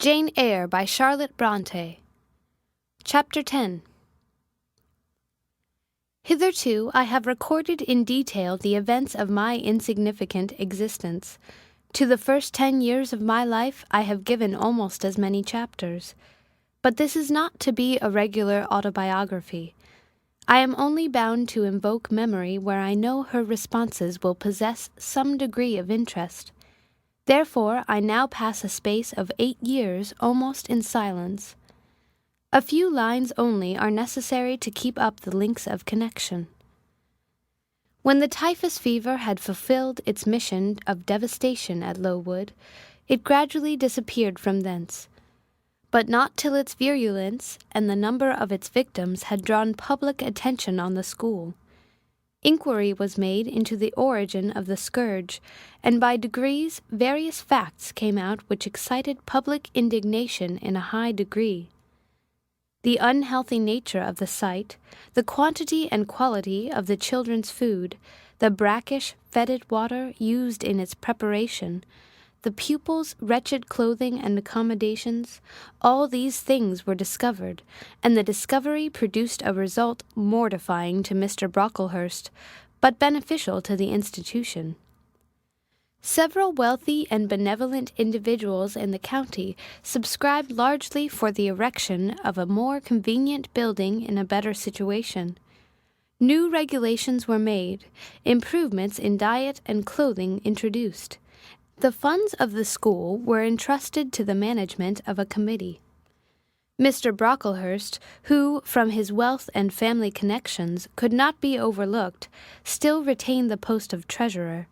Jane Eyre by Charlotte Brontë. Chapter 10. Hitherto I have recorded in detail the events of my insignificant existence. To the first 10 years of my life I have given almost as many chapters. But this is not to be a regular autobiography. I am only bound to invoke memory where I know her responses will possess some degree of interest. Therefore, I now pass a space of 8 years almost in silence. A few lines only are necessary to keep up the links of connection. When the typhus fever had fulfilled its mission of devastation at Lowood, it gradually disappeared from thence, but not till its virulence and the number of its victims had drawn public attention on the school. Inquiry was made into the origin of the scourge, and by degrees various facts came out which excited public indignation in a high degree. The unhealthy nature of the site, the quantity and quality of the children's food, the brackish, fetid water used in its preparation, the pupils' wretched clothing and accommodations, all these things were discovered, and the discovery produced a result mortifying to Mr. Brocklehurst, but beneficial to the institution. Several wealthy and benevolent individuals in the county subscribed largely for the erection of a more convenient building in a better situation. New regulations were made, improvements in diet and clothing introduced. The funds of the school were entrusted to the management of a committee. Mr. Brocklehurst, who, from his wealth and family connections, could not be overlooked, still retained the post of treasurer,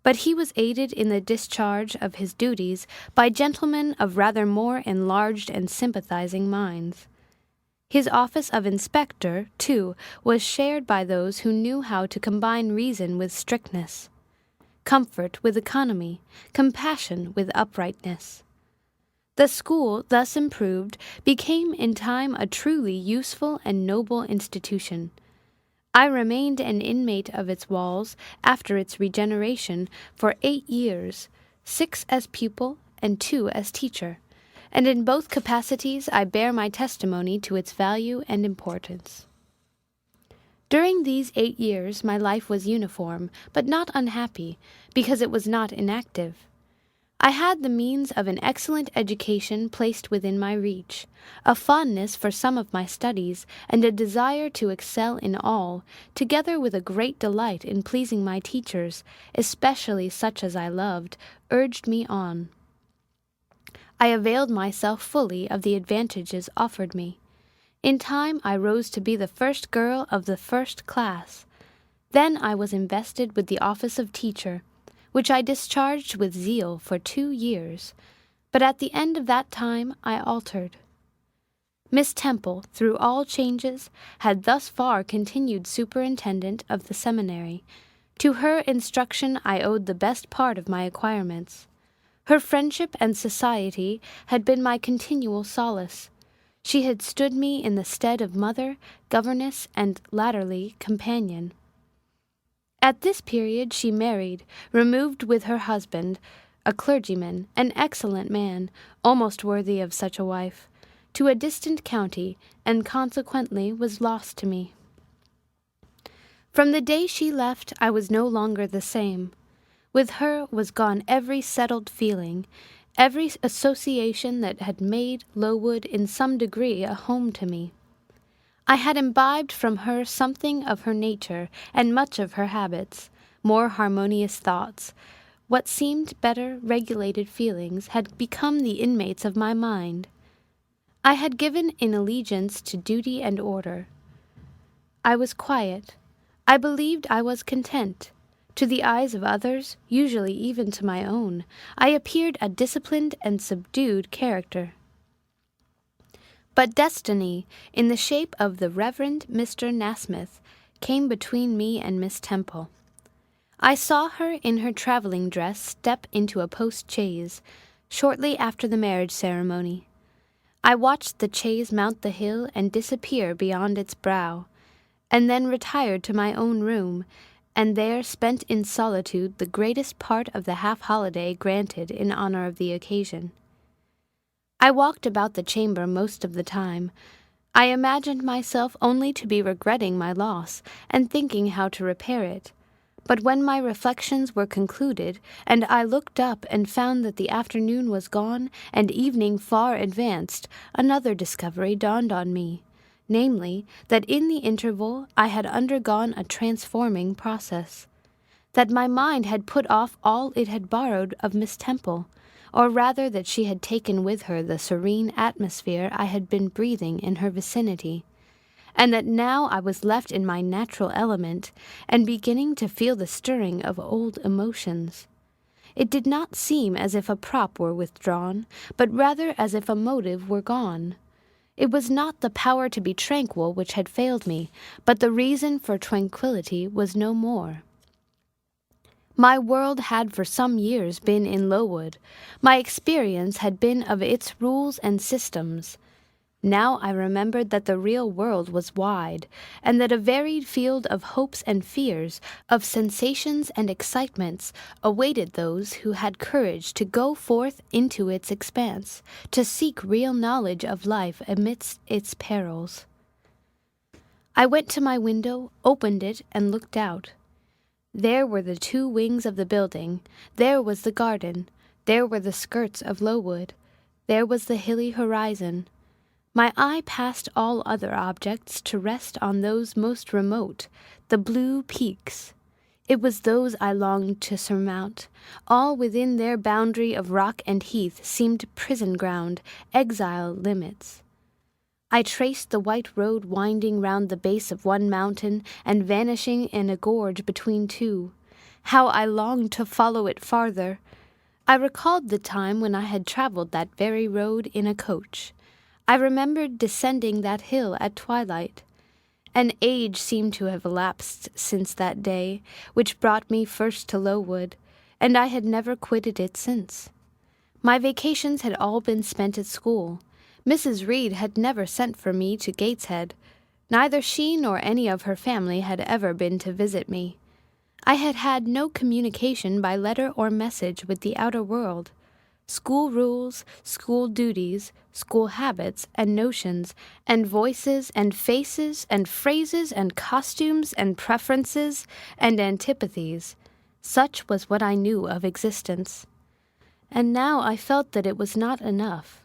but he was aided in the discharge of his duties by gentlemen of rather more enlarged and sympathizing minds. His office of inspector, too, was shared by those who knew how to combine reason with strictness, comfort with economy, compassion with uprightness. The school, thus improved, became in time a truly useful and noble institution. I remained an inmate of its walls after its regeneration for 8 years, 6 as pupil and 2 as teacher, and in both capacities I bear my testimony to its value and importance. During these 8 years my life was uniform, but not unhappy, because it was not inactive. I had the means of an excellent education placed within my reach, a fondness for some of my studies, and a desire to excel in all, together with a great delight in pleasing my teachers, especially such as I loved, urged me on. I availed myself fully of the advantages offered me. In time I rose to be the first girl of the first class. Then I was invested with the office of teacher, which I discharged with zeal for 2 years, but at the end of that time I altered. Miss Temple, through all changes, had thus far continued superintendent of the seminary. To her instruction I owed the best part of my acquirements. Her friendship and society had been my continual solace. She had stood me in the stead of mother, governess, and, latterly, companion. At this period she married, removed with her husband, a clergyman, an excellent man, almost worthy of such a wife, to a distant county, and consequently was lost to me. From the day she left I was no longer the same. With her was gone every settled feeling, every association that had made Lowood in some degree a home to me. I had imbibed from her something of her nature and much of her habits, more harmonious thoughts. What seemed better regulated feelings had become the inmates of my mind. I had given in allegiance to duty and order. I was quiet. I believed I was content. To the eyes of others, usually even to my own, I appeared a disciplined and subdued character. But destiny, in the shape of the Reverend Mr. Nasmyth, came between me and Miss Temple. I saw her in her travelling dress step into a post-chaise, shortly after the marriage ceremony. I watched the chaise mount the hill and disappear beyond its brow, and then retired to my own room, and there spent in solitude the greatest part of the half-holiday granted in honor of the occasion. I walked about the chamber most of the time. I imagined myself only to be regretting my loss and thinking how to repair it. But when my reflections were concluded, and I looked up and found that the afternoon was gone and evening far advanced, another discovery dawned on me, namely, that in the interval I had undergone a transforming process, that my mind had put off all it had borrowed of Miss Temple, or rather that she had taken with her the serene atmosphere I had been breathing in her vicinity, and that now I was left in my natural element, and beginning to feel the stirring of old emotions. It did not seem as if a prop were withdrawn, but rather as if a motive were gone. It was not the power to be tranquil which had failed me, but the reason for tranquillity was no more. My world had for some years been in Lowood. My experience had been of its rules and systems. Now I remembered that the real world was wide, and that a varied field of hopes and fears, of sensations and excitements, awaited those who had courage to go forth into its expanse, to seek real knowledge of life amidst its perils. I went to my window, opened it, and looked out. There were the two wings of the building, there was the garden, there were the skirts of Lowood, there was the hilly horizon. My eye passed all other objects to rest on those most remote, the blue peaks. It was those I longed to surmount. All within their boundary of rock and heath seemed prison ground, exile limits. I traced the white road winding round the base of one mountain and vanishing in a gorge between two. How I longed to follow it farther! I recalled the time when I had travelled that very road in a coach. I remembered descending that hill at twilight. An age seemed to have elapsed since that day, which brought me first to Lowood, and I had never quitted it since. My vacations had all been spent at school. Mrs. Reed had never sent for me to Gateshead. Neither she nor any of her family had ever been to visit me. I had had no communication by letter or message with the outer world. School rules, school duties, school habits and notions, and voices and faces and phrases and costumes and preferences and antipathies, such was what I knew of existence. And now I felt that it was not enough.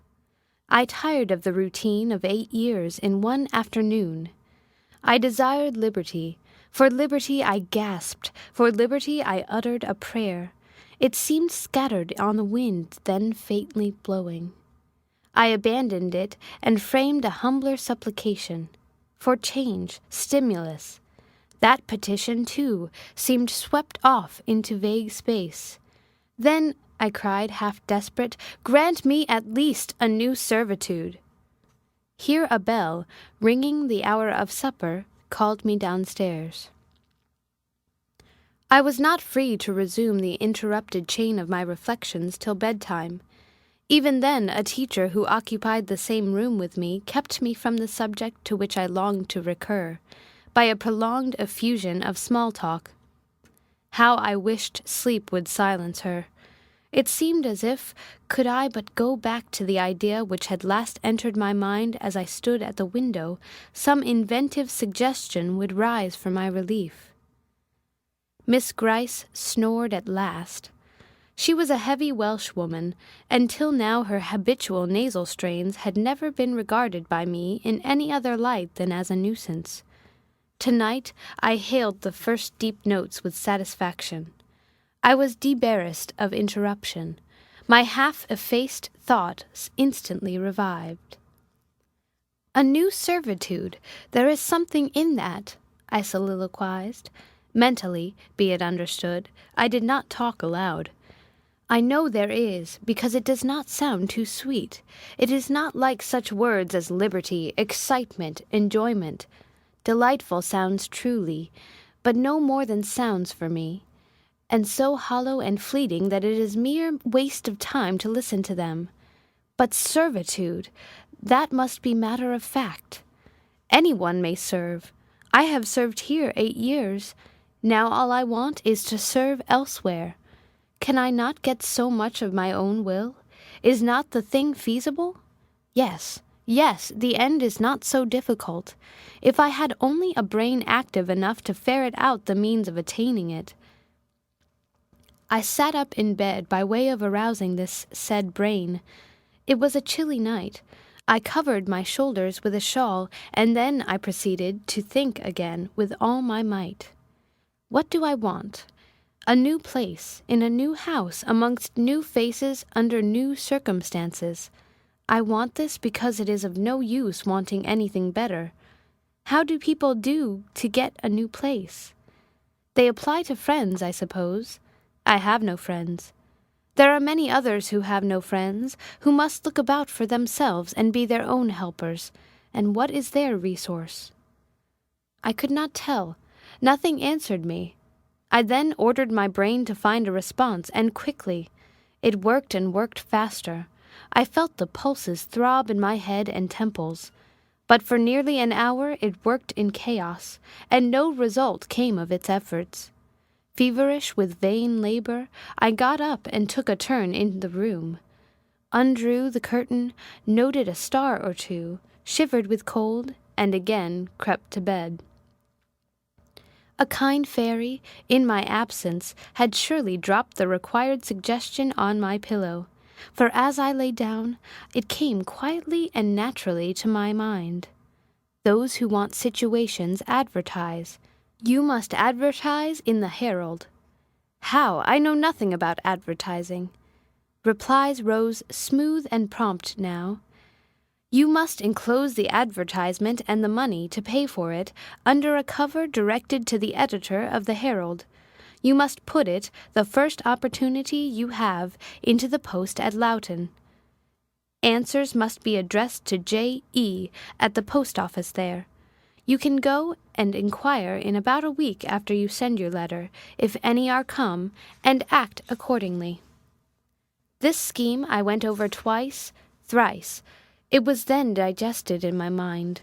I tired of the routine of 8 years in one afternoon. I desired liberty. For liberty I gasped, for liberty I uttered a prayer. It seemed scattered on the wind, then faintly blowing. I abandoned it and framed a humbler supplication. For change, stimulus. That petition, too, seemed swept off into vague space. Then, I cried, half desperate, grant me at least a new servitude. Here a bell, ringing the hour of supper, called me downstairs. I was not free to resume the interrupted chain of my reflections till bedtime. Even then, a teacher who occupied the same room with me kept me from the subject to which I longed to recur, by a prolonged effusion of small talk. How I wished sleep would silence her! It seemed as if, could I but go back to the idea which had last entered my mind as I stood at the window, some inventive suggestion would rise for my relief. Miss Gryce snored at last. She was a heavy Welshwoman, and till now her habitual nasal strains had never been regarded by me in any other light than as a nuisance. Tonight I hailed the first deep notes with satisfaction. I was debarrassed of interruption. My half-effaced thoughts instantly revived. "A new servitude, there is something in that," I soliloquized. Mentally, be it understood, I did not talk aloud. I know there is, because it does not sound too sweet. It is not like such words as liberty, excitement, enjoyment. Delightful sounds truly, but no more than sounds for me, and so hollow and fleeting that it is mere waste of time to listen to them. But servitude, that must be matter of fact. Any one may serve. I have served here 8 years. Now all I want is to serve elsewhere. Can I not get so much of my own will? Is not the thing feasible? Yes, yes, the end is not so difficult. If I had only a brain active enough to ferret out the means of attaining it. I sat up in bed by way of arousing this said brain. It was a chilly night. I covered my shoulders with a shawl, and then I proceeded to think again with all my might. What do I want? A new place, in a new house, amongst new faces, under new circumstances. I want this because it is of no use wanting anything better. How do people do to get a new place? They apply to friends, I suppose. I have no friends. There are many others who have no friends, who must look about for themselves and be their own helpers. And what is their resource? I could not tell. Nothing answered me. I then ordered my brain to find a response, and quickly. It worked and worked faster. I felt the pulses throb in my head and temples. But for nearly an hour it worked in chaos, and no result came of its efforts. Feverish with vain labor, I got up and took a turn in the room, undrew the curtain, noted a star or two, shivered with cold, and again crept to bed. A kind fairy, in my absence, had surely dropped the required suggestion on my pillow, for as I lay down, it came quietly and naturally to my mind. Those who want situations advertise. You must advertise in the Herald. How? I know nothing about advertising. Replies rose smooth and prompt now. You must enclose the advertisement and the money to pay for it under a cover directed to the editor of the Herald. You must put it, the first opportunity you have, into the post at Loughton. Answers must be addressed to J.E. at the post office there. You can go and inquire in about a week after you send your letter, if any are come, and act accordingly. This scheme I went over twice, thrice. It was then digested in my mind.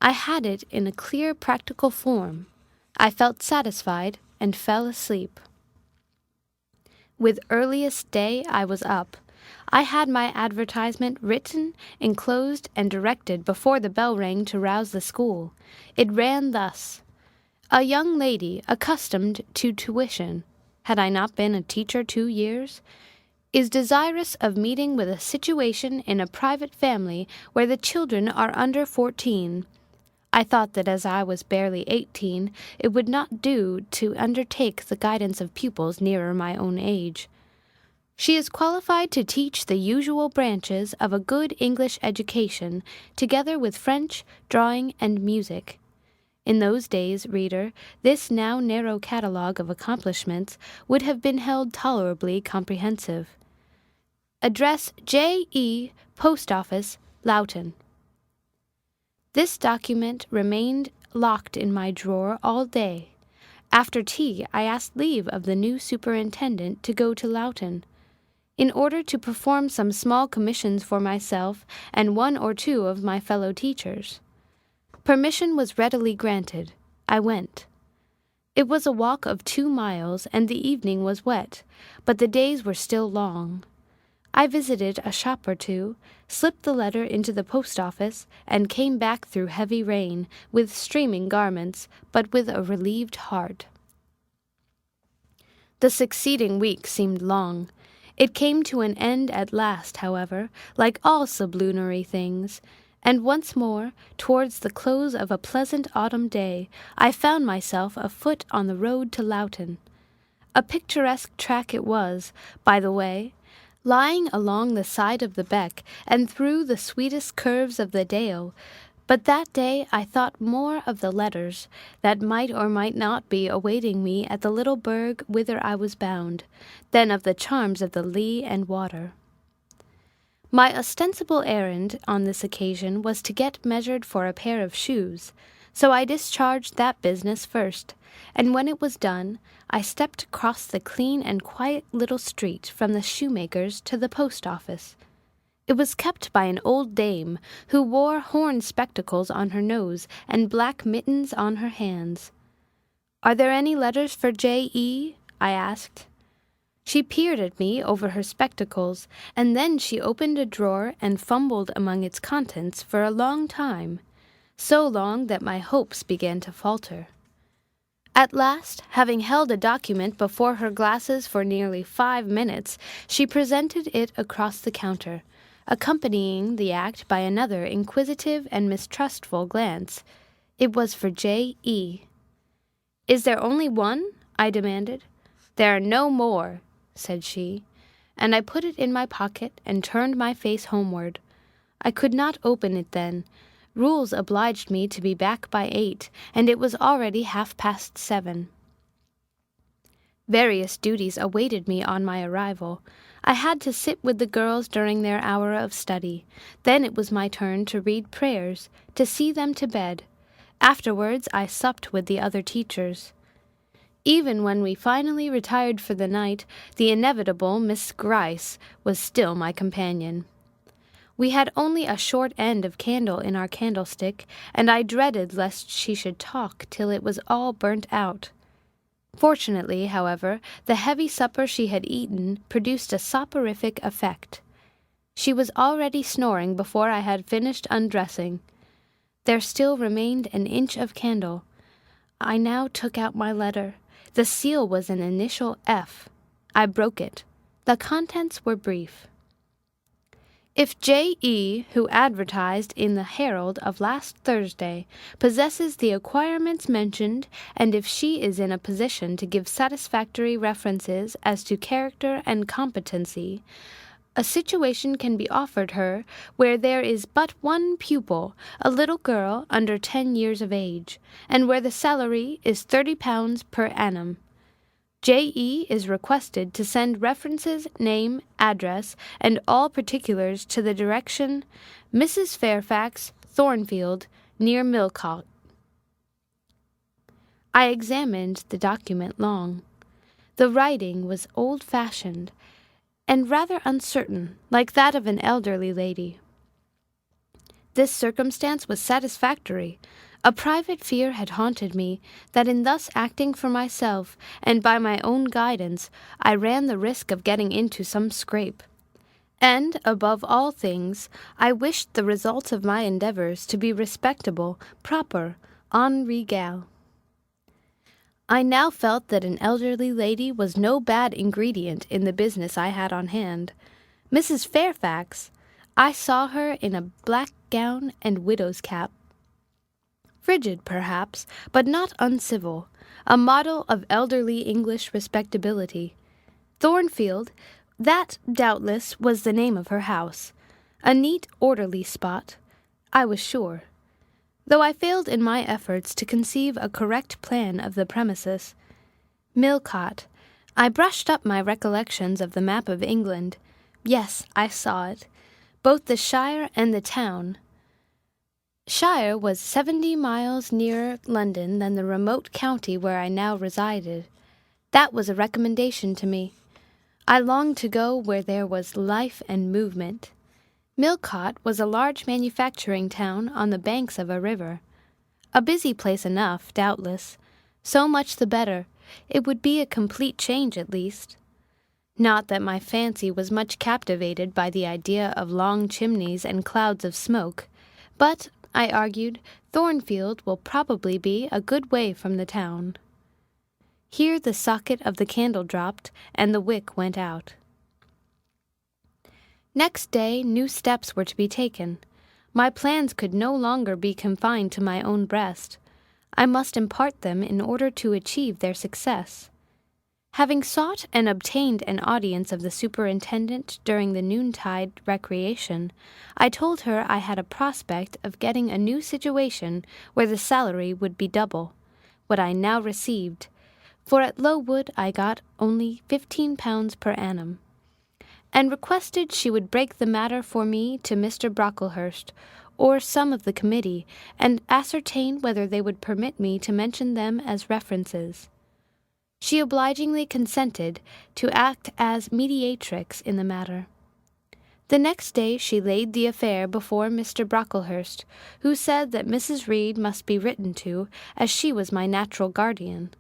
I had it in a clear practical form. I felt satisfied, and fell asleep. With earliest day I was up. I had my advertisement written, enclosed, and directed before the bell rang to rouse the school. It ran thus: A young lady accustomed to tuition, had I not been a teacher 2 years, is desirous of meeting with a situation in a private family where the children are under 14. I thought that as I was barely 18, it would not do to undertake the guidance of pupils nearer my own age. She is qualified to teach the usual branches of a good English education, together with French, drawing, and music. In those days, reader, this now narrow catalogue of accomplishments would have been held tolerably comprehensive. Address J.E., Post Office, Loughton. This document remained locked in my drawer all day. After tea, I asked leave of the new superintendent to go to Loughton, in order to perform some small commissions for myself and 1 or 2 of my fellow teachers. Permission was readily granted. I went. It was a walk of 2 miles, and the evening was wet, but the days were still long. I visited a shop or two, slipped the letter into the post office, and came back through heavy rain, with streaming garments, but with a relieved heart. The succeeding week seemed long. It came to an end at last, however, like all sublunary things, and once more, towards the close of a pleasant autumn day, I found myself afoot on the road to Loughton. A picturesque track it was, by the way, lying along the side of the beck and through the sweetest curves of the dale, but that day I thought more of the letters that might or might not be awaiting me at the little burg whither I was bound, than of the charms of the lea and water. My ostensible errand on this occasion was to get measured for a pair of shoes, so I discharged that business first, and when it was done, I stepped across the clean and quiet little street from the shoemaker's to the post office. It was kept by an old dame who wore horn spectacles on her nose and black mittens on her hands. "Are there any letters for J.E.?" I asked. She peered at me over her spectacles, and then she opened a drawer and fumbled among its contents for a long time, so long that my hopes began to falter. At last, having held a document before her glasses for nearly 5 minutes, she presented it across the counter, accompanying the act by another inquisitive and mistrustful glance. It was for J.E. "Is there only one?" I demanded. "There are no more," said she, and I put it in my pocket and turned my face homeward. I could not open it then. Rules obliged me to be back by 8, and it was already 7:30. Various duties awaited me on my arrival. I had to sit with the girls during their hour of study. Then it was my turn to read prayers, to see them to bed. Afterwards I supped with the other teachers. Even when we finally retired for the night, the inevitable Miss Gryce was still my companion. We had only a short end of candle in our candlestick, and I dreaded lest she should talk till it was all burnt out. Fortunately, however, the heavy supper she had eaten produced a soporific effect. She was already snoring before I had finished undressing. There still remained an inch of candle. I now took out my letter. The seal was an initial F. I broke it. The contents were brief. If J.E., who advertised in the Herald of last Thursday, possesses the acquirements mentioned, and if she is in a position to give satisfactory references as to character and competency, a situation can be offered her where there is but one pupil, a little girl under 10 years of age, and where the salary is £30 per annum. J.E. is requested to send references, name, address, and all particulars to the direction Mrs. Fairfax, Thornfield, near Millcote. I examined the document long. The writing was old-fashioned, and rather uncertain, like that of an elderly lady. This circumstance was satisfactory. A private fear had haunted me that in thus acting for myself and by my own guidance I ran the risk of getting into some scrape. And, above all things, I wished the results of my endeavours to be respectable, proper, en règle. I now felt that an elderly lady was no bad ingredient in the business I had on hand. Mrs. Fairfax, I saw her in a black gown and widow's cap. Frigid, perhaps, but not uncivil, a model of elderly English respectability. Thornfield, that, doubtless, was the name of her house. A neat, orderly spot, I was sure. Though I failed in my efforts to conceive a correct plan of the premises. Millcote. I brushed up my recollections of the map of England. Yes, I saw it. Both the shire and the town. Shire was 70 miles nearer London than the remote county where I now resided. That was a recommendation to me. I longed to go where there was life and movement. Millcote was a large manufacturing town on the banks of a river. A busy place enough, doubtless. So much the better. It would be a complete change at least. Not that my fancy was much captivated by the idea of long chimneys and clouds of smoke, but, I argued, Thornfield will probably be a good way from the town. Here the socket of the candle dropped, and the wick went out. Next day new steps were to be taken. My plans could no longer be confined to my own breast. I must impart them in order to achieve their success. Having sought and obtained an audience of the superintendent during the noontide recreation, I told her I had a prospect of getting a new situation where the salary would be double what I now received, for at Lowood I got only £15 per annum, and requested she would break the matter for me to Mr. Brocklehurst, or some of the committee, and ascertain whether they would permit me to mention them as references. She obligingly consented to act as mediatrix in the matter. The next day she laid the affair before Mr. Brocklehurst, who said that Mrs. Reed must be written to, as she was my natural guardian.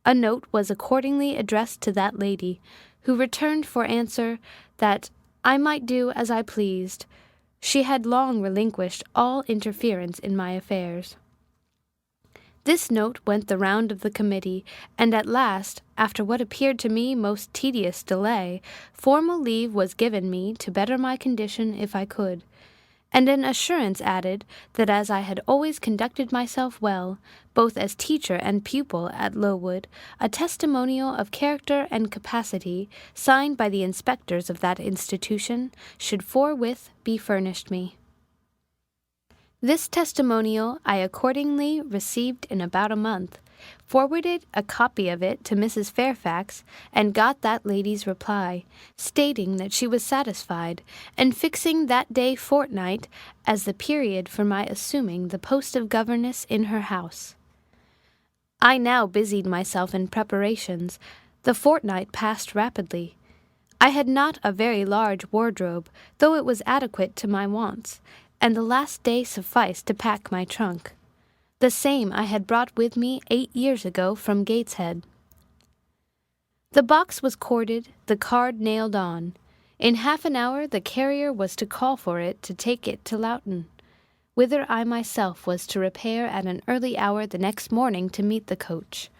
A note was accordingly addressed to that lady, who returned for answer that I might do as I pleased. She had long relinquished all interference in my affairs. This note went the round of the committee, and at last, after what appeared to me most tedious delay, formal leave was given me to better my condition if I could, and an assurance added that as I had always conducted myself well, both as teacher and pupil at Lowood, a testimonial of character and capacity, signed by the inspectors of that institution, should forthwith be furnished me. This testimonial I accordingly received in about a month, forwarded a copy of it to Mrs. Fairfax, and got that lady's reply, stating that she was satisfied, and fixing that day fortnight as the period for my assuming the post of governess in her house. I now busied myself in preparations. The fortnight passed rapidly. I had not a very large wardrobe, though it was adequate to my wants, and the last day sufficed to pack my trunk. The same I had brought with me 8 years ago from Gateshead. The box was corded, the card nailed on. In half an hour the carrier was to call for it to take it to Loughton, whither I myself was to repair at an early hour the next morning to meet the coach.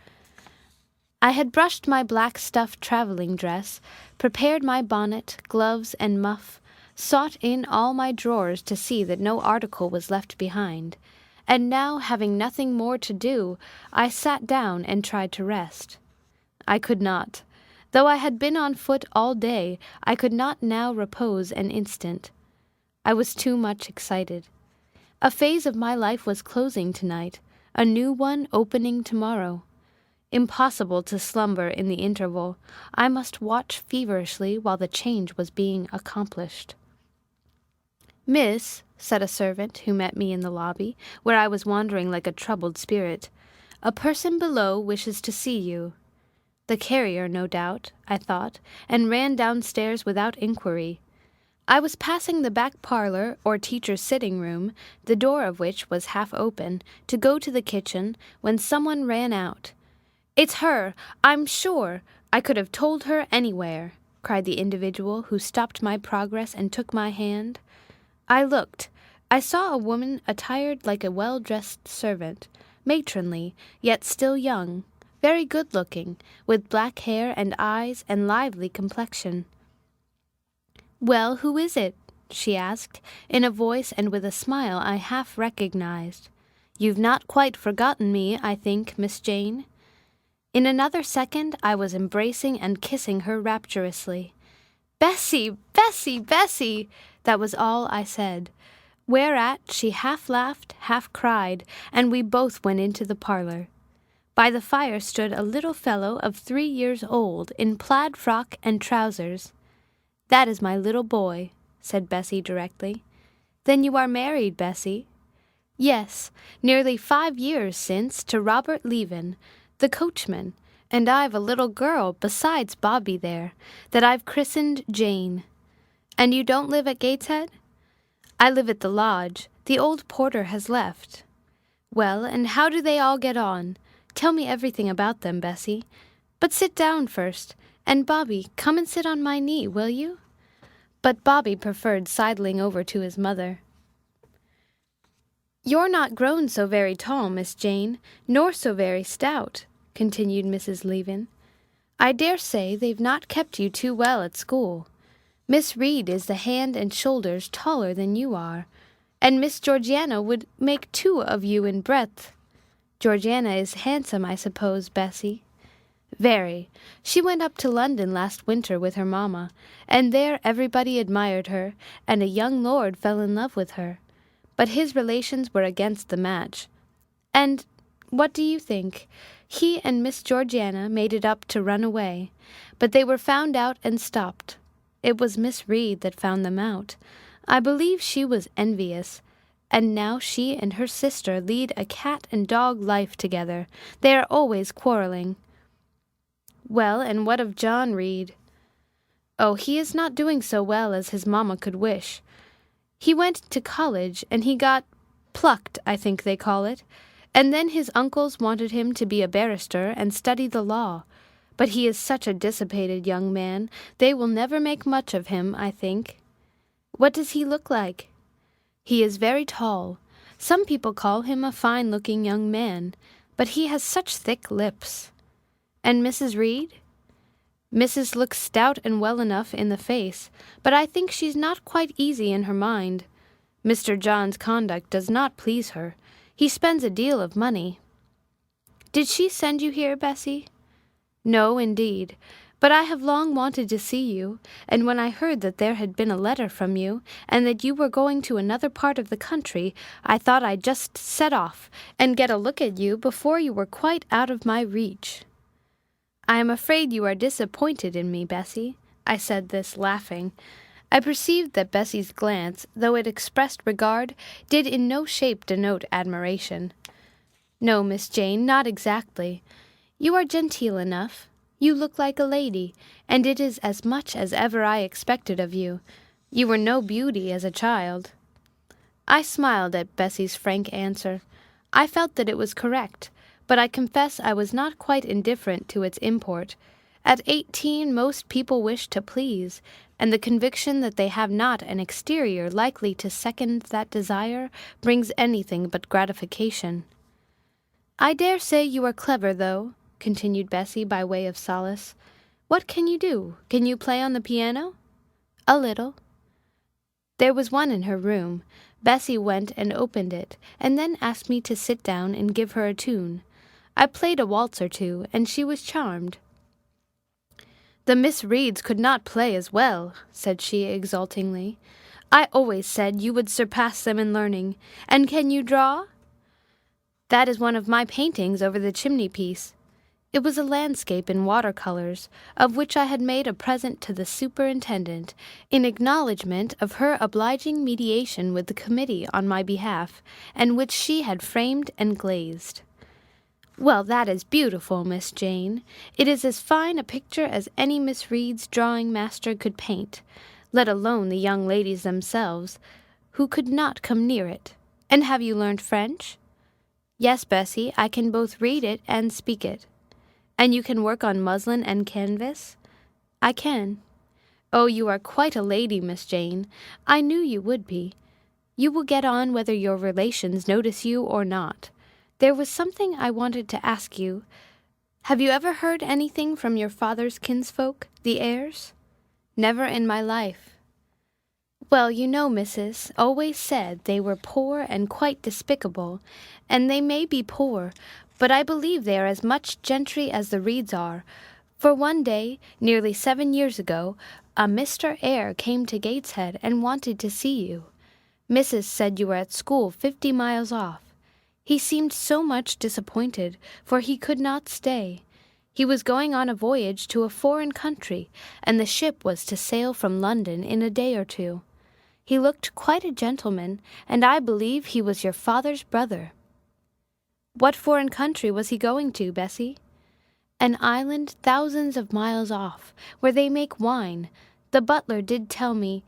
I had brushed my black stuff travelling dress, prepared my bonnet, gloves, and muff, sought in all my drawers to see that no article was left behind, and now, having nothing more to do, I sat down and tried to rest. I could not. Though I had been on foot all day, I could not now repose an instant. I was too much excited. A phase of my life was closing tonight, a new one opening tomorrow. Impossible to slumber in the interval. I must watch feverishly while the change was being accomplished. "Miss," said a servant who met me in the lobby, where I was wandering like a troubled spirit, "a person below wishes to see you." The carrier, no doubt, I thought, and ran downstairs without inquiry. I was passing the back parlour, or teacher's sitting-room, the door of which was half open, to go to the kitchen, when someone ran out. "It's her, I'm sure. I could have told her anywhere," cried the individual who stopped my progress and took my hand. I looked. I saw a woman attired like a well-dressed servant, matronly, yet still young, very good-looking, with black hair and eyes and lively complexion. "Well, who is it?" she asked, in a voice and with a smile I half recognized. "You've not quite forgotten me, I think, Miss Jane?" In another second I was embracing and kissing her rapturously. "Bessie, Bessie, Bessie!" That was all I said, whereat she half laughed, half cried, and we both went into the parlour. By the fire stood a little fellow of 3 years old, in plaid frock and trousers. "That is my little boy," said Bessie directly. "Then you are married, Bessie?" "Yes, nearly 5 years since, to Robert Leaven, the coachman, and I've a little girl besides Bobby there, that I've christened Jane." "And you don't live at Gateshead?" "I live at the lodge. The old porter has left." "Well, and how do they all get on? Tell me everything about them, Bessie. But sit down first, and Bobby, come and sit on my knee, will you?" But Bobby preferred sidling over to his mother. "You're not grown so very tall, Miss Jane, nor so very stout," continued Mrs. Leaven. "I dare say they've not kept you too well at school. Miss Reed is the hand and shoulders taller than you are, and Miss Georgiana would make 2 of you in breadth. Georgiana is handsome, I suppose, Bessie?" "Very. She went up to London last winter with her mamma, and there everybody admired her, and a young lord fell in love with her. But his relations were against the match. And what do you think? He and Miss Georgiana made it up to run away, but they were found out and stopped. It was Miss Reed that found them out. I believe she was envious, and now she and her sister lead a cat-and-dog life together. They are always quarrelling." "Well, and what of John Reed?" "Oh, he is not doing so well as his mamma could wish. He went to college, and he got plucked, I think they call it, and then his uncles wanted him to be a barrister and study the law. But he is such a dissipated young man, they will never make much of him, I think. What does he look like? He is very tall. Some people call him a fine-looking young man, but he has such thick lips. And Mrs. Reed? Mrs. looks stout and well enough in the face, but I think she's not quite easy in her mind. Mr. John's conduct does not please her. He spends a deal of money. Did she send you here, Bessie? No, indeed. But I have long wanted to see you, and when I heard that there had been a letter from you, and that you were going to another part of the country, I thought I'd just set off and get a look at you before you were quite out of my reach. I am afraid you are disappointed in me, Bessie. I said this, laughing. I perceived that Bessie's glance, though it expressed regard, did in no shape denote admiration. No, Miss Jane, not exactly. You are genteel enough. You look like a lady, and it is as much as ever I expected of you. You were no beauty as a child. I smiled at Bessie's frank answer. I felt that it was correct, but I confess I was not quite indifferent to its import. At 18 most people wish to please, and the conviction that they have not an exterior likely to second that desire brings anything but gratification. I dare say you are clever, though, continued Bessie by way of solace. What can you do? Can you play on the piano? A little. There was one in her room. Bessie went and opened it, and then asked me to sit down and give her a tune. I played a waltz or two, and she was charmed. The Miss Reeds could not play as well, said she exultingly. I always said you would surpass them in learning. And can you draw? That is one of my paintings over the chimney-piece. It was a landscape in water-colors, of which I had made a present to the superintendent, in acknowledgment of her obliging mediation with the committee on my behalf, and which she had framed and glazed. Well, that is beautiful, Miss Jane. It is as fine a picture as any Miss Reed's drawing-master could paint, let alone the young ladies themselves, who could not come near it. And have you learned French? Yes, Bessie, I can both read it and speak it. And you can work on muslin and canvas? I can. Oh, you are quite a lady, Miss Jane. I knew you would be. You will get on whether your relations notice you or not. There was something I wanted to ask you. Have you ever heard anything from your father's kinsfolk, the Eyres? Never in my life. Well, you know, Mrs. always said they were poor and quite despicable, and they may be poor, but I believe they are as much gentry as the Reeds are, for one day, nearly 7 years ago, a Mr. Eyre came to Gateshead and wanted to see you. Mrs. said you were at school 50 miles off. He seemed so much disappointed, for he could not stay. He was going on a voyage to a foreign country, and the ship was to sail from London in a day or two. He looked quite a gentleman, and I believe he was your father's brother. What foreign country was he going to, Bessie? An island thousands of miles off, where they make wine. The butler did tell me.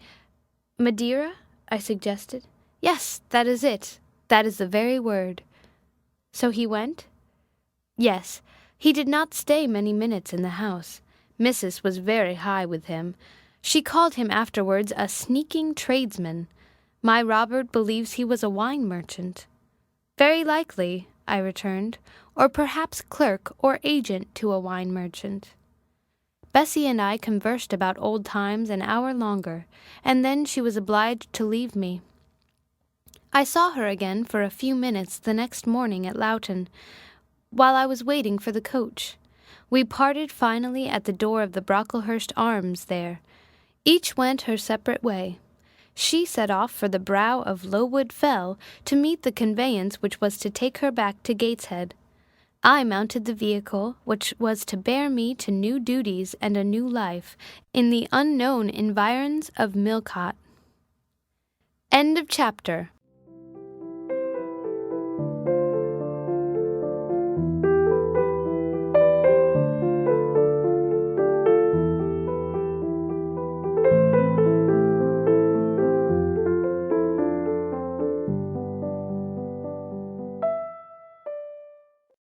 Madeira? I suggested. Yes, that is it. That is the very word. So he went? Yes. He did not stay many minutes in the house. Mrs. was very high with him. She called him afterwards a sneaking tradesman. My Robert believes he was a wine merchant. Very likely, I returned, or perhaps clerk or agent to a wine merchant. Bessie and I conversed about old times an hour longer, and then she was obliged to leave me. I saw her again for a few minutes the next morning at Loughton, while I was waiting for the coach. We parted finally at the door of the Brocklehurst Arms there. Each went her separate way. She set off for the brow of Lowood Fell to meet the conveyance which was to take her back to Gateshead. I mounted the vehicle which was to bear me to new duties and a new life in the unknown environs of Millcote. End of chapter.